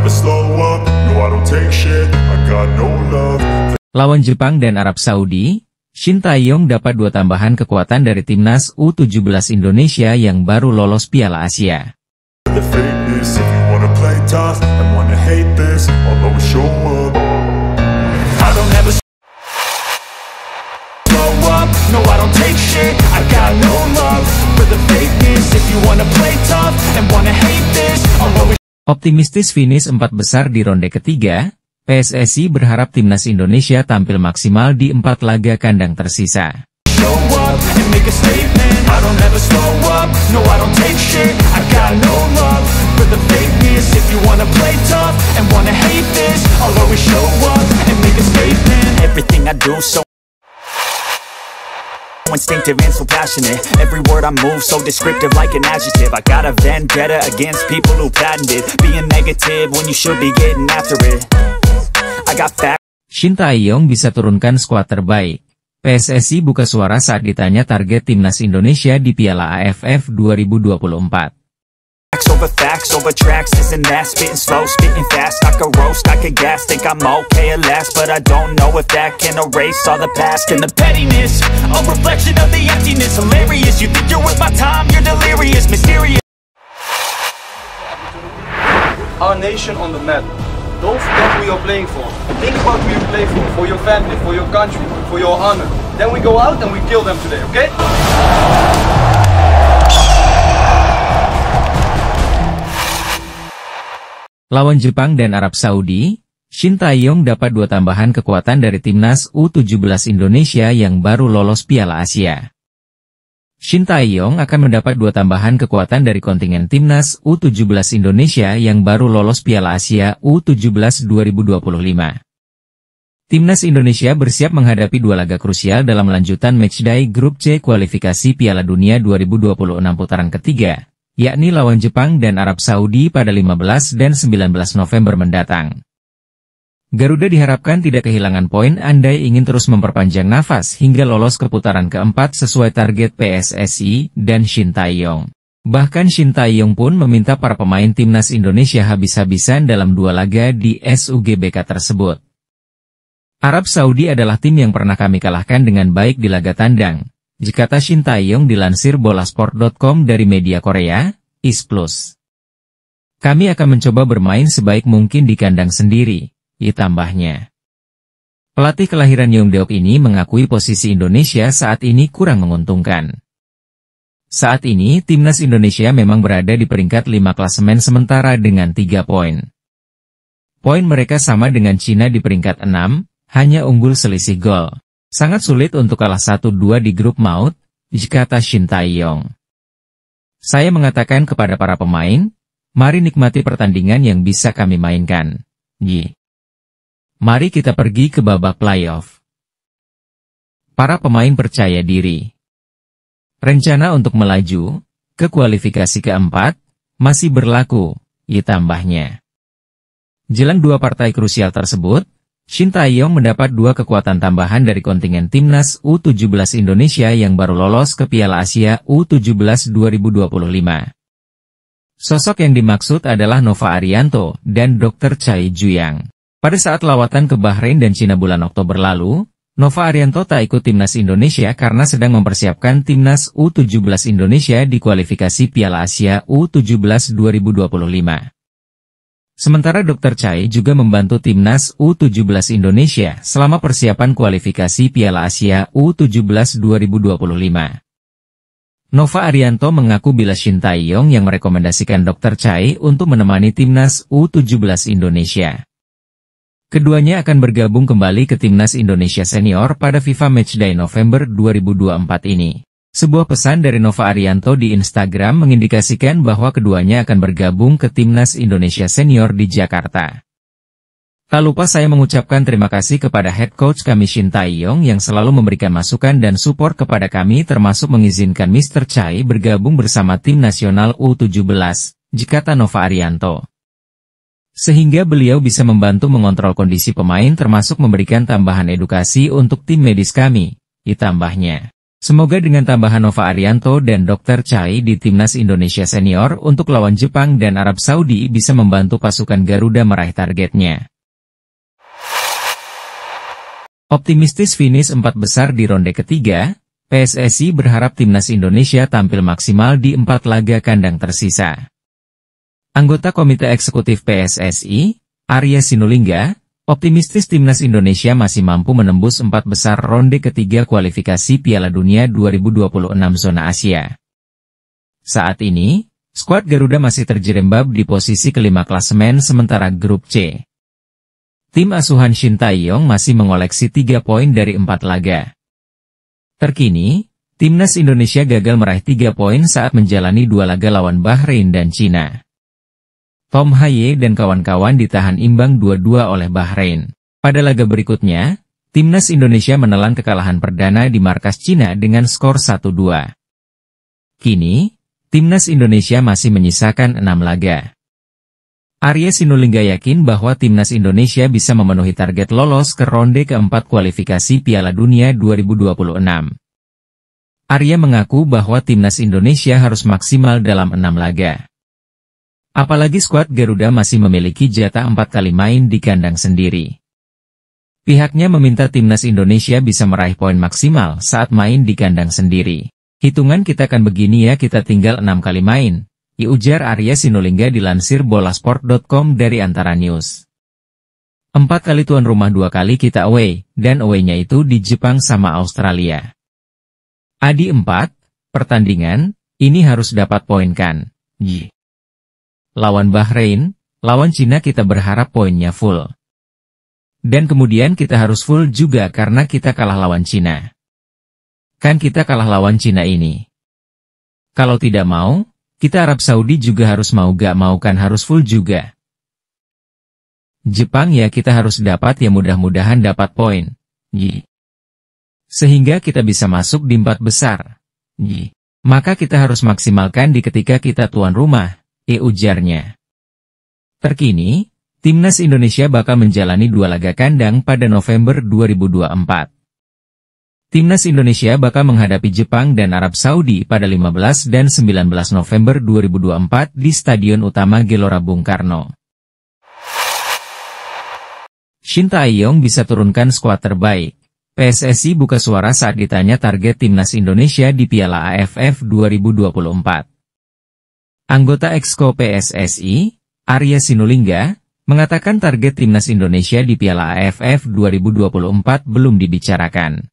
never slow up, no I don't take shit, I got no love. Lawan Jepang dan Arab Saudi, Shin Tae-yong dapat 2 tambahan kekuatan dari timnas U17 Indonesia yang baru lolos Piala Asia. The fakeness, if you wanna play tough and wanna hate this, I'll always show up. I don't ever slow up, no I don't take shit, I got no love for the fakeness. If you wanna play tough and wanna hate this, I'll always. Optimistis finish 4 besar di ronde ketiga, PSSI berharap timnas Indonesia tampil maksimal di 4 laga kandang tersisa. Show up and make a statement, I don't ever slow up, no I don't take shit, I got no love for the fakeness. If you wanna play tough and wanna hate this, I'll always show up and make a statement. Everything I do so instinctive and so passionate, every word I move so descriptive like an adjective. I got a vendetta against people who patented being negative when you should be getting after it. I got facts. Shin Tae-yong bisa turunkan skuad terbaik. PSSI buka suara saat ditanya target timnas Indonesia di Piala AFF 2024. Over facts, over tracks, this and that, spitting slow, spitting fast, I could roast, I could gas, think I'm okay at last, but I don't know if that can erase all the past and the pettiness, a reflection of the emptiness, hilarious, you think you're worth my time, you're delirious, mysterious. Our nation on the map. Don't forget who you're playing for. Think about who you play for your family, for your country, for your honor. Then we go out and we kill them today, okay? Lawan Jepang dan Arab Saudi, Shin Tae-yong dapat 2 tambahan kekuatan dari timnas U17 Indonesia yang baru lolos Piala Asia. Shin Tae-yong akan mendapat 2 tambahan kekuatan dari kontingen timnas U17 Indonesia yang baru lolos Piala Asia U17 2025. Timnas Indonesia bersiap menghadapi 2 laga krusial dalam lanjutan matchday Grup C kualifikasi Piala Dunia 2026 putaran ketiga, yakni lawan Jepang dan Arab Saudi pada 15 dan 19 November mendatang. Garuda diharapkan tidak kehilangan poin andai ingin terus memperpanjang nafas hingga lolos ke putaran keempat sesuai target PSSI dan Shin Tae-yong. Bahkan Shin Tae-yong pun meminta para pemain timnas Indonesia habis-habisan dalam 2 laga di SUGBK tersebut. Arab Saudi adalah tim yang pernah kami kalahkan dengan baik di laga tandang, kata Shin Tae-yong dilansir bolasport.com dari media Korea, IS Plus. Kami akan mencoba bermain sebaik mungkin di kandang sendiri, tambahnya. Pelatih kelahiran Yeongdeok ini mengakui posisi Indonesia saat ini kurang menguntungkan. Saat ini timnas Indonesia memang berada di peringkat 5 klasemen sementara dengan 3 poin. Poin mereka sama dengan Cina di peringkat 6, hanya unggul selisih gol. Sangat sulit untuk kalah 1-2 di grup maut, kata Shin Tae-yong. Saya mengatakan kepada para pemain, mari nikmati pertandingan yang bisa kami mainkan. Mari kita pergi ke babak playoff. Para pemain percaya diri. Rencana untuk melaju ke kualifikasi keempat masih berlaku, tambahnya. Jelang 2 partai krusial tersebut, Shin Tae-yong mendapat 2 kekuatan tambahan dari kontingen timnas U17 Indonesia yang baru lolos ke Piala Asia U17 2025. Sosok yang dimaksud adalah Nova Arianto dan Dr. Chai Juyang. Pada saat lawatan ke Bahrain dan Cina bulan Oktober lalu, Nova Arianto tak ikut timnas Indonesia karena sedang mempersiapkan timnas U17 Indonesia di kualifikasi Piala Asia U17 2025. Sementara Dr. Chai juga membantu timnas U17 Indonesia selama persiapan kualifikasi Piala Asia U17 2025. Nova Arianto mengaku bila Shin Tae-yong yang merekomendasikan Dr. Chai untuk menemani timnas U17 Indonesia. Keduanya akan bergabung kembali ke timnas Indonesia senior pada FIFA Matchday November 2024 ini. Sebuah pesan dari Nova Arianto di Instagram mengindikasikan bahwa keduanya akan bergabung ke timnas Indonesia senior di Jakarta. Tak lupa saya mengucapkan terima kasih kepada head coach kami Shin Tae-yong yang selalu memberikan masukan dan support kepada kami termasuk mengizinkan Mr. Chai bergabung bersama tim nasional U17, kata Nova Arianto. Sehingga beliau bisa membantu mengontrol kondisi pemain termasuk memberikan tambahan edukasi untuk tim medis kami, tambahnya. Semoga dengan tambahan Nova Arianto dan Dr. Chai di Timnas Indonesia Senior untuk lawan Jepang dan Arab Saudi bisa membantu pasukan Garuda meraih targetnya. Optimistis finish 4 besar di ronde ketiga, PSSI berharap Timnas Indonesia tampil maksimal di 4 laga kandang tersisa. Anggota Komite Eksekutif PSSI, Arya Sinulinga, optimistis Timnas Indonesia masih mampu menembus 4 besar ronde ketiga kualifikasi Piala Dunia 2026 zona Asia. Saat ini, skuad Garuda masih terjerembab di posisi kelima klasemen sementara grup C. Tim asuhan Shin Tae-yong masih mengoleksi 3 poin dari 4 laga. Terkini, Timnas Indonesia gagal meraih 3 poin saat menjalani 2 laga lawan Bahrain dan Cina. Tom Haye dan kawan-kawan ditahan imbang 2-2 oleh Bahrain. Pada laga berikutnya, Timnas Indonesia menelan kekalahan perdana di markas Cina dengan skor 1-2. Kini, Timnas Indonesia masih menyisakan 6 laga. Arya Sinulinga yakin bahwa Timnas Indonesia bisa memenuhi target lolos ke ronde keempat kualifikasi Piala Dunia 2026. Arya mengaku bahwa Timnas Indonesia harus maksimal dalam 6 laga. Apalagi skuad Garuda masih memiliki jatah 4 kali main di kandang sendiri. Pihaknya meminta Timnas Indonesia bisa meraih poin maksimal saat main di kandang sendiri. Hitungan kita kan begini ya, kita tinggal 6 kali main, ujar Arya Sinulinga dilansir bolasport.com dari Antara News. 4 kali tuan rumah 2 kali kita away, dan away-nya itu di Jepang sama Australia. Adi 4 pertandingan, ini harus dapat poin kan? Lawan Bahrain, lawan Cina kita berharap poinnya full. Dan kemudian kita harus full juga karena kita kalah lawan Cina. Kan kita kalah lawan Cina ini. Kalau tidak mau, kita Arab Saudi juga harus mau gak mau kan harus full juga. Jepang ya kita harus dapat ya mudah-mudahan dapat poin. Sehingga kita bisa masuk di 4 besar. Maka kita harus maksimalkan di ketika kita tuan rumah. Ujarnya. Terkini, Timnas Indonesia bakal menjalani 2 laga kandang pada November 2024. Timnas Indonesia bakal menghadapi Jepang dan Arab Saudi pada 15 dan 19 November 2024 di Stadion Utama Gelora Bung Karno. Shin Tae-yong bisa turunkan skuad terbaik. PSSI buka suara saat ditanya target Timnas Indonesia di Piala AFF 2024. Anggota Exco PSSI, Arya Sinulinga, mengatakan target Timnas Indonesia di Piala AFF 2024 belum dibicarakan.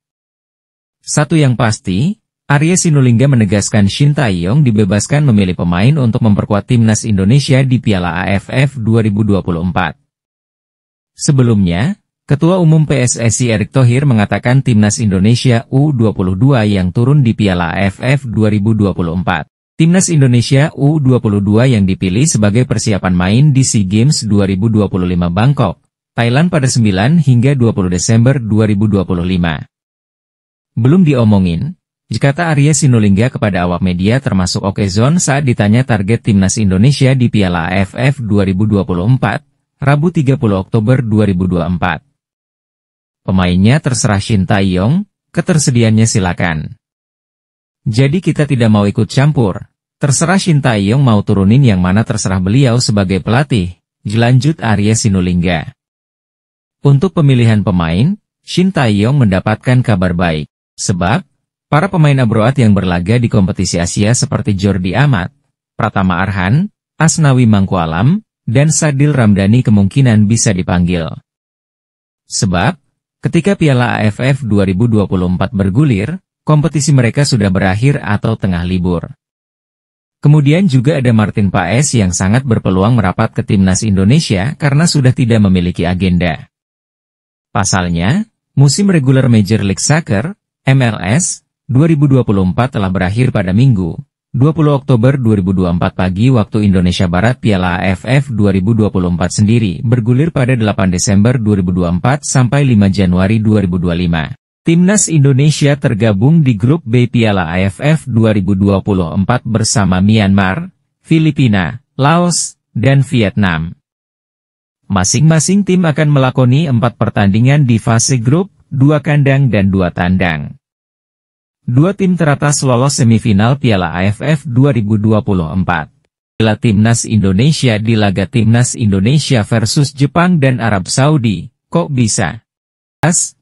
Satu yang pasti, Arya Sinulinga menegaskan Shin Tae-yong dibebaskan memilih pemain untuk memperkuat Timnas Indonesia di Piala AFF 2024. Sebelumnya, Ketua Umum PSSI Erick Thohir mengatakan Timnas Indonesia U22 yang turun di Piala AFF 2024. Timnas Indonesia U22 yang dipilih sebagai persiapan main di SEA Games 2025 Bangkok, Thailand pada 9 hingga 20 Desember 2025. Belum diomongin, kata Arya Sinulinga kepada awak media termasuk Okezone saat ditanya target Timnas Indonesia di Piala AFF 2024, Rabu 30 Oktober 2024. Pemainnya terserah Shin Tae-yong, ketersediaannya silakan. Jadi kita tidak mau ikut campur, terserah Shin Tae-yong mau turunin yang mana terserah beliau sebagai pelatih, lanjut Arya Sinulinga. Untuk pemilihan pemain, Shin Tae-yong mendapatkan kabar baik, sebab para pemain abroad yang berlaga di kompetisi Asia seperti Jordi Amat, Pratama Arhan, Asnawi Mangkualam, dan Sadil Ramdhani kemungkinan bisa dipanggil. Sebab, ketika Piala AFF 2024 bergulir, kompetisi mereka sudah berakhir atau tengah libur. Kemudian juga ada Martin Paes yang sangat berpeluang merapat ke Timnas Indonesia karena sudah tidak memiliki agenda. Pasalnya, musim reguler Major League Soccer, MLS, 2024 telah berakhir pada Minggu, 20 Oktober 2024 pagi waktu Indonesia Barat. Piala AFF 2024 sendiri bergulir pada 8 Desember 2024 sampai 5 Januari 2025. Timnas Indonesia tergabung di grup B Piala AFF 2024 bersama Myanmar, Filipina, Laos, dan Vietnam. Masing-masing tim akan melakoni 4 pertandingan di fase grup, 2 kandang dan 2 tandang. Dua tim teratas lolos semifinal Piala AFF 2024. Piala Timnas Indonesia di laga Timnas Indonesia versus Jepang dan Arab Saudi, kok bisa?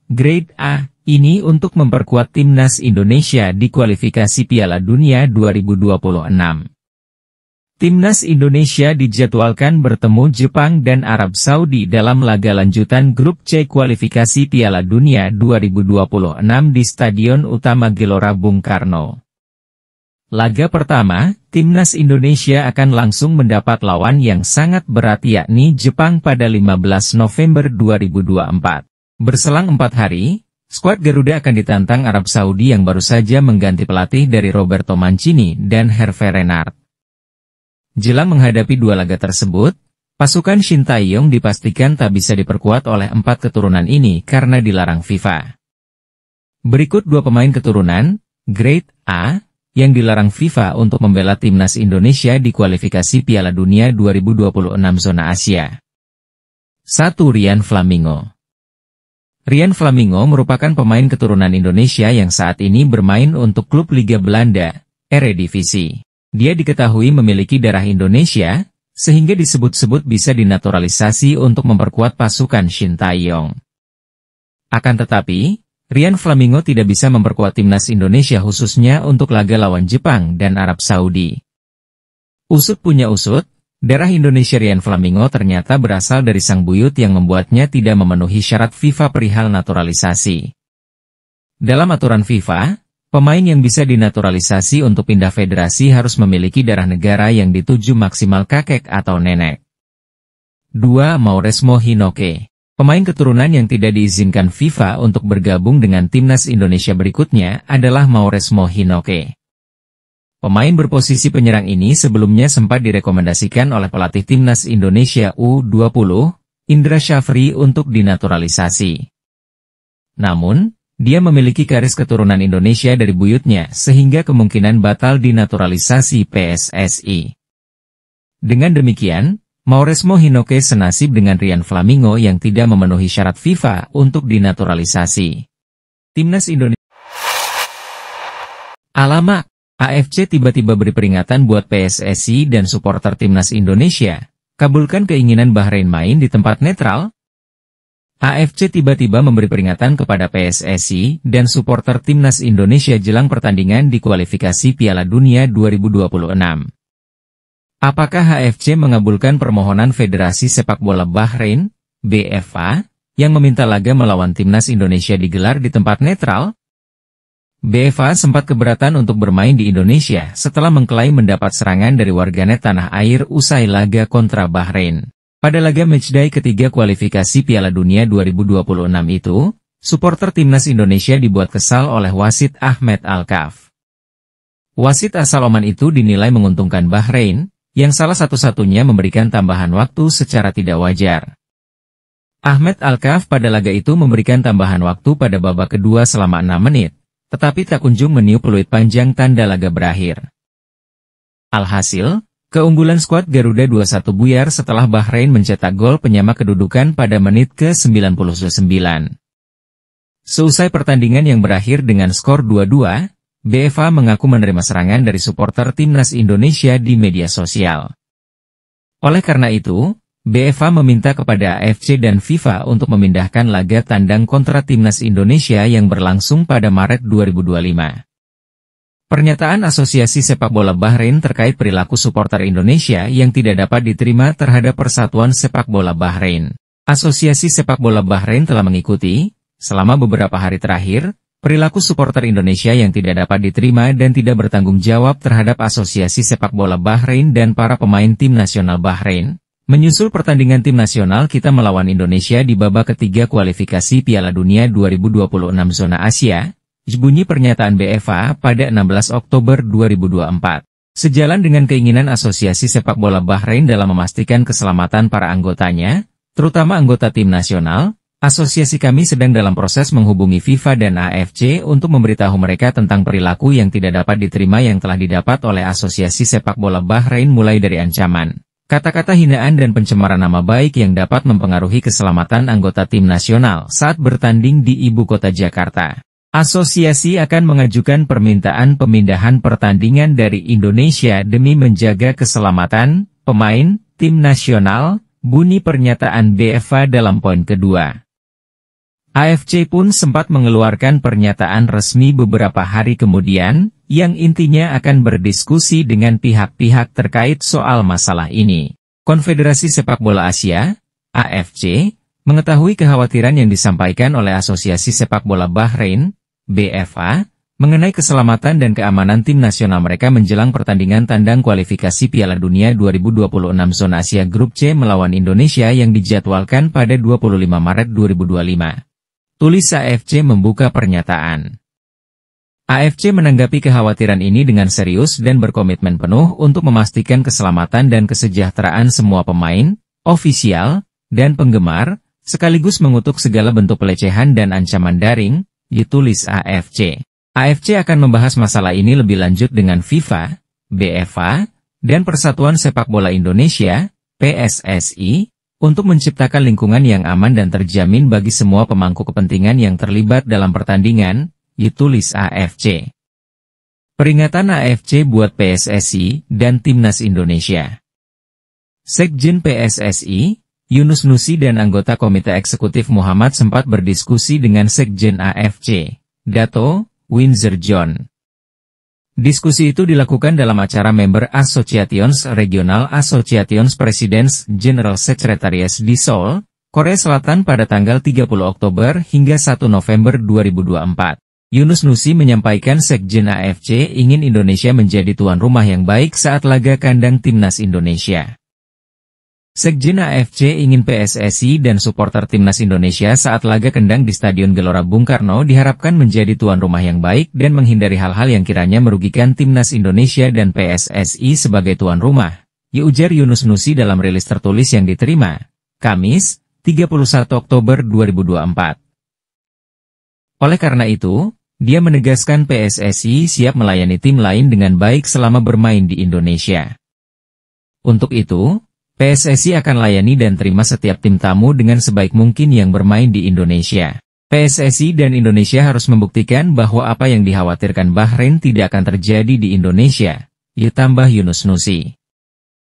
Grade A, ini untuk memperkuat Timnas Indonesia di kualifikasi Piala Dunia 2026. Timnas Indonesia dijadwalkan bertemu Jepang dan Arab Saudi dalam laga lanjutan Grup C kualifikasi Piala Dunia 2026 di Stadion Utama Gelora Bung Karno. Laga pertama, Timnas Indonesia akan langsung mendapat lawan yang sangat berat yakni Jepang pada 15 November 2024. Berselang 4 hari, skuad Garuda akan ditantang Arab Saudi yang baru saja mengganti pelatih dari Roberto Mancini dan Hervé Renard. Jelang menghadapi dua laga tersebut, pasukan Shin Tae-yong dipastikan tak bisa diperkuat oleh 4 keturunan ini karena dilarang FIFA. Berikut 2 pemain keturunan, Grade A, yang dilarang FIFA untuk membela Timnas Indonesia di kualifikasi Piala Dunia 2026 zona Asia. 1. Ryan Flamingo. Ryan Flamingo merupakan pemain keturunan Indonesia yang saat ini bermain untuk klub Liga Belanda, Eredivisie. Dia diketahui memiliki darah Indonesia, sehingga disebut-sebut bisa dinaturalisasi untuk memperkuat pasukan Shin Tae-yong. Akan tetapi, Ryan Flamingo tidak bisa memperkuat Timnas Indonesia khususnya untuk laga lawan Jepang dan Arab Saudi. Usut punya usut, darah Indonesia Ryan Flamingo ternyata berasal dari sang buyut yang membuatnya tidak memenuhi syarat FIFA perihal naturalisasi. Dalam aturan FIFA, pemain yang bisa dinaturalisasi untuk pindah federasi harus memiliki darah negara yang dituju maksimal kakek atau nenek. 2. Mauresmo Hinoke. Pemain keturunan yang tidak diizinkan FIFA untuk bergabung dengan Timnas Indonesia berikutnya adalah Mauresmo Hinoke. Pemain berposisi penyerang ini sebelumnya sempat direkomendasikan oleh pelatih Timnas Indonesia U20, Indra Syafri untuk dinaturalisasi. Namun, dia memiliki garis keturunan Indonesia dari buyutnya sehingga kemungkinan batal dinaturalisasi PSSI. Dengan demikian, Mauresmo Hinoke senasib dengan Ryan Flamingo yang tidak memenuhi syarat FIFA untuk dinaturalisasi. Timnas Indonesia. Alamak, AFC tiba-tiba beri peringatan buat PSSI dan supporter Timnas Indonesia. Kabulkan keinginan Bahrain main di tempat netral? AFC tiba-tiba memberi peringatan kepada PSSI dan supporter Timnas Indonesia jelang pertandingan di kualifikasi Piala Dunia 2026. Apakah AFC mengabulkan permohonan Federasi Sepak Bola Bahrain, BFA, yang meminta laga melawan Timnas Indonesia digelar di tempat netral? BFA sempat keberatan untuk bermain di Indonesia setelah mengklaim mendapat serangan dari warganet tanah air usai laga kontra Bahrain. Pada laga matchday ketiga kualifikasi Piala Dunia 2026 itu, supporter Timnas Indonesia dibuat kesal oleh wasit Ahmed Alkaf. Wasit asal Oman itu dinilai menguntungkan Bahrain, yang salah satu-satunya memberikan tambahan waktu secara tidak wajar. Ahmed Alkaf pada laga itu memberikan tambahan waktu pada babak kedua selama 6 menit, tetapi tak kunjung meniup peluit panjang tanda laga berakhir. Alhasil, keunggulan skuad Garuda 2-1 buyar setelah Bahrain mencetak gol penyama kedudukan pada menit ke-99. Seusai pertandingan yang berakhir dengan skor 2-2, BFA mengaku menerima serangan dari supporter Timnas Indonesia di media sosial. Oleh karena itu, BFA meminta kepada AFC dan FIFA untuk memindahkan laga tandang kontra Timnas Indonesia yang berlangsung pada Maret 2025. Pernyataan Asosiasi Sepak Bola Bahrain terkait perilaku supporter Indonesia yang tidak dapat diterima terhadap Persatuan Sepak Bola Bahrain. Asosiasi Sepak Bola Bahrain telah mengikuti, selama beberapa hari terakhir, perilaku supporter Indonesia yang tidak dapat diterima dan tidak bertanggung jawab terhadap Asosiasi Sepak Bola Bahrain dan para pemain tim nasional Bahrain. Menyusul pertandingan tim nasional kita melawan Indonesia di babak ketiga kualifikasi Piala Dunia 2026 zona Asia, bunyi pernyataan BFA pada 16 Oktober 2024. Sejalan dengan keinginan Asosiasi Sepak Bola Bahrain dalam memastikan keselamatan para anggotanya, terutama anggota tim nasional, asosiasi kami sedang dalam proses menghubungi FIFA dan AFC untuk memberitahu mereka tentang perilaku yang tidak dapat diterima yang telah didapat oleh Asosiasi Sepak Bola Bahrain mulai dari ancaman, kata-kata hinaan dan pencemaran nama baik yang dapat mempengaruhi keselamatan anggota tim nasional saat bertanding di ibu kota Jakarta. Asosiasi akan mengajukan permintaan pemindahan pertandingan dari Indonesia demi menjaga keselamatan pemain tim nasional, bunyi pernyataan BFA dalam poin kedua. AFC pun sempat mengeluarkan pernyataan resmi beberapa hari kemudian, yang intinya akan berdiskusi dengan pihak-pihak terkait soal masalah ini. Konfederasi Sepak Bola Asia, AFC, mengetahui kekhawatiran yang disampaikan oleh Asosiasi Sepak Bola Bahrain, BFA, mengenai keselamatan dan keamanan tim nasional mereka menjelang pertandingan tandang kualifikasi Piala Dunia 2026 Zona Asia Grup C melawan Indonesia yang dijadwalkan pada 25 Maret 2025. Tulis AFC membuka pernyataan. AFC menanggapi kekhawatiran ini dengan serius dan berkomitmen penuh untuk memastikan keselamatan dan kesejahteraan semua pemain, ofisial, dan penggemar, sekaligus mengutuk segala bentuk pelecehan dan ancaman daring, ditulis AFC. AFC akan membahas masalah ini lebih lanjut dengan FIFA, BFA, dan Persatuan Sepak Bola Indonesia, PSSI, untuk menciptakan lingkungan yang aman dan terjamin bagi semua pemangku kepentingan yang terlibat dalam pertandingan, ditulis AFC. Peringatan AFC buat PSSI dan Timnas Indonesia. Sekjen PSSI, Yunus Nusi dan anggota Komite Eksekutif Muhammad sempat berdiskusi dengan Sekjen AFC, Dato' Windsor John. Diskusi itu dilakukan dalam acara Member Associations Regional Associations Presidents General Secretaries di Seoul, Korea Selatan pada tanggal 30 Oktober hingga 1 November 2024. Yunus Nusi menyampaikan Sekjen AFC ingin Indonesia menjadi tuan rumah yang baik saat laga kandang Timnas Indonesia. Sekjen AFC ingin PSSI dan supporter Timnas Indonesia saat laga kendang di Stadion Gelora Bung Karno diharapkan menjadi tuan rumah yang baik dan menghindari hal-hal yang kiranya merugikan Timnas Indonesia dan PSSI sebagai tuan rumah, ujar Yunus Nusi dalam rilis tertulis yang diterima, Kamis, 31 Oktober 2024. Oleh karena itu, dia menegaskan PSSI siap melayani tim lain dengan baik selama bermain di Indonesia. Untuk itu, PSSI akan layani dan terima setiap tim tamu dengan sebaik mungkin yang bermain di Indonesia. PSSI dan Indonesia harus membuktikan bahwa apa yang dikhawatirkan Bahrain tidak akan terjadi di Indonesia, tambah Yunus Nusi.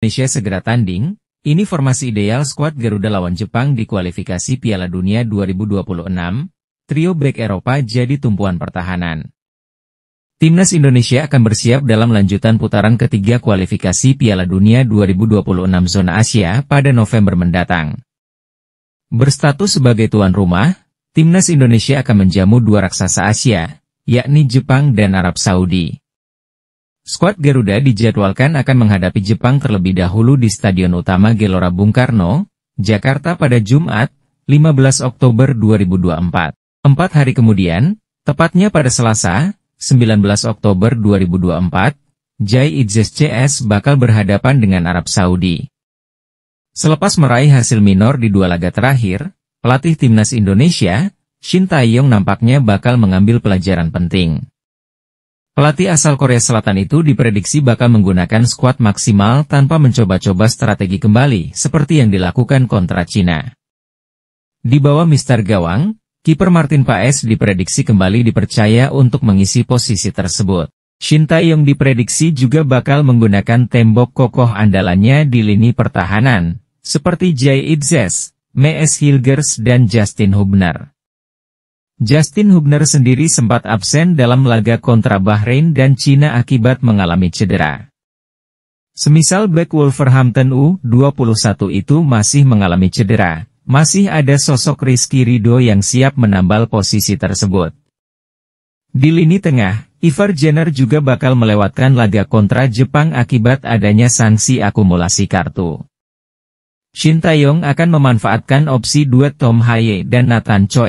Indonesia segera tanding, ini formasi ideal skuad Garuda lawan Jepang di kualifikasi Piala Dunia 2026, trio bek Eropa jadi tumpuan pertahanan. Timnas Indonesia akan bersiap dalam lanjutan putaran ketiga kualifikasi Piala Dunia 2026 Zona Asia pada November mendatang. Berstatus sebagai tuan rumah, Timnas Indonesia akan menjamu dua raksasa Asia, yakni Jepang dan Arab Saudi. Skuad Garuda dijadwalkan akan menghadapi Jepang terlebih dahulu di Stadion Utama Gelora Bung Karno, Jakarta pada Jumat, 15 Oktober 2024. 4 hari kemudian, tepatnya pada Selasa, 19 Oktober 2024, Jai Idzes CS bakal berhadapan dengan Arab Saudi. Selepas meraih hasil minor di dua laga terakhir, pelatih Timnas Indonesia, Shin Tae-yong nampaknya bakal mengambil pelajaran penting. Pelatih asal Korea Selatan itu diprediksi bakal menggunakan skuad maksimal tanpa mencoba-coba strategi kembali seperti yang dilakukan kontra Cina. Di bawah Mister Gawang, kiper Martin Paes diprediksi kembali dipercaya untuk mengisi posisi tersebut. Shin Tae-yong diprediksi juga bakal menggunakan tembok kokoh andalannya di lini pertahanan, seperti Jai Idzes, Mees Hilgers dan Justin Hubner. Justin Hubner sendiri sempat absen dalam laga kontra Bahrain dan Cina akibat mengalami cedera. Semisal bek Wolverhampton U21 itu masih mengalami cedera, masih ada sosok Rizky Ridho yang siap menambal posisi tersebut. Di lini tengah, Ivar Jenner juga bakal melewatkan laga kontra Jepang akibat adanya sanksi akumulasi kartu. Shin Tae-yong akan memanfaatkan opsi duet Tom Haye dan Nathan Choi